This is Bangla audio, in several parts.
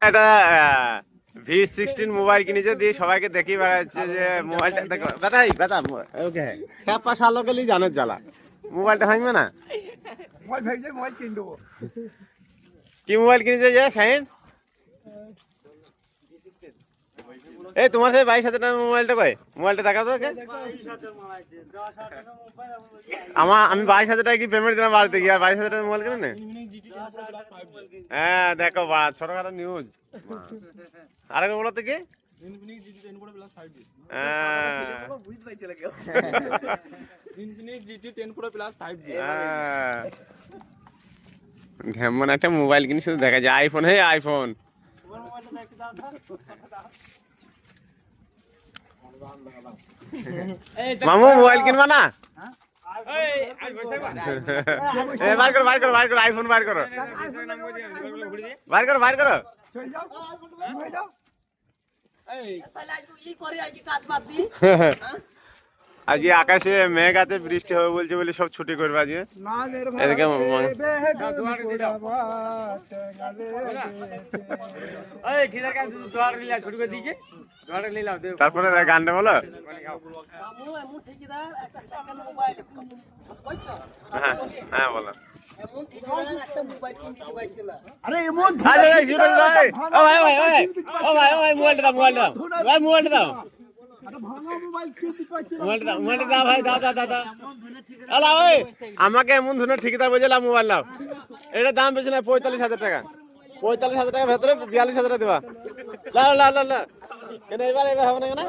একটা V16 মোবাইল কিনেছে দিয়ে সবাইকে দেখি বেড়াচ্ছে যে মোবাইলটা দেখো বেটাই বেটা ওকে খেপা শালকেলি জানের জ্বালা মোবাইলটা ভাঙবে না কি মোবাইল কিনেছে যে শাহিন এই তোমার সেই 22,000 টাকার মোবাইলটা কই মোবাইলটা দেখাও তো ওকে আমি 22,000 টাকা কি পেমেন্ট দিলাম বাড়িতে গিয়ে আর 22,000 টাকার মোবাইল কিনে নে হ্যাঁ দেখো ছোটখাটো নিউজ আরেকবার বলো তো কি ঢেমন একটা মোবাইল কিনে শুধু দেখা যায় আইফোন হে আইফোন মামু মোবাইল কিনবা না বার করো আইফোন বার করো আজকে আকাশে মেঘ আছে বৃষ্টি হবে বলছে বলে সব ছুটি করবে আজকে এদিকে তারপরে গানটা বলো হ্যাঁ বলো মোবাইলটা দাও আমাকে এমন ধরনের ঠিকাদার বুঝলাম মোবাইল নাও এটা দাম বেশি না 45,000 টাকা 45,000 টাকার ভেতরে 42,000 টাকা দেবা কেন এবার হবে না কেন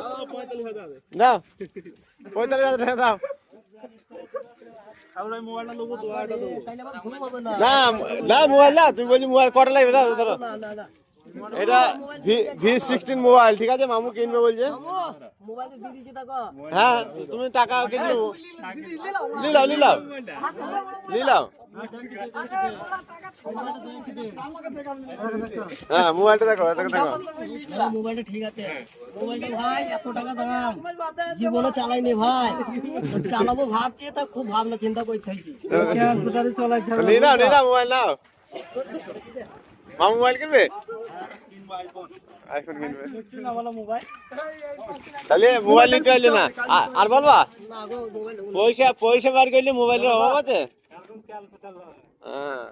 দাও 45,000 টাকা দাও না মোবাইল না তুমি বলছি মোবাইল কটা লাগবে না ধরো এটা V16 মোবাইল ঠিক আছে মামু কিনবে বলছে হ্যাঁ তুমি টাকা কিনবে নিলাও হ্যাঁ মোবাইলটা দেখো মোবাইলটা ঠিক আছে মোবাইলটা ভাই এত টাকা দাম জীবনে চালাইনি ভাই চালাবো ভাবছি তা খুব ভাবনা চিন্তা করতে হয়েছে নিলাও মোবাইল নাও মামু মোবাইল কিনবে আইফোন কিনবে তাহলে মোবাইল নিতে হইলে না আর বলবা পয়সা বার করলে মোবাইলের অভাব আছে হ্যাঁ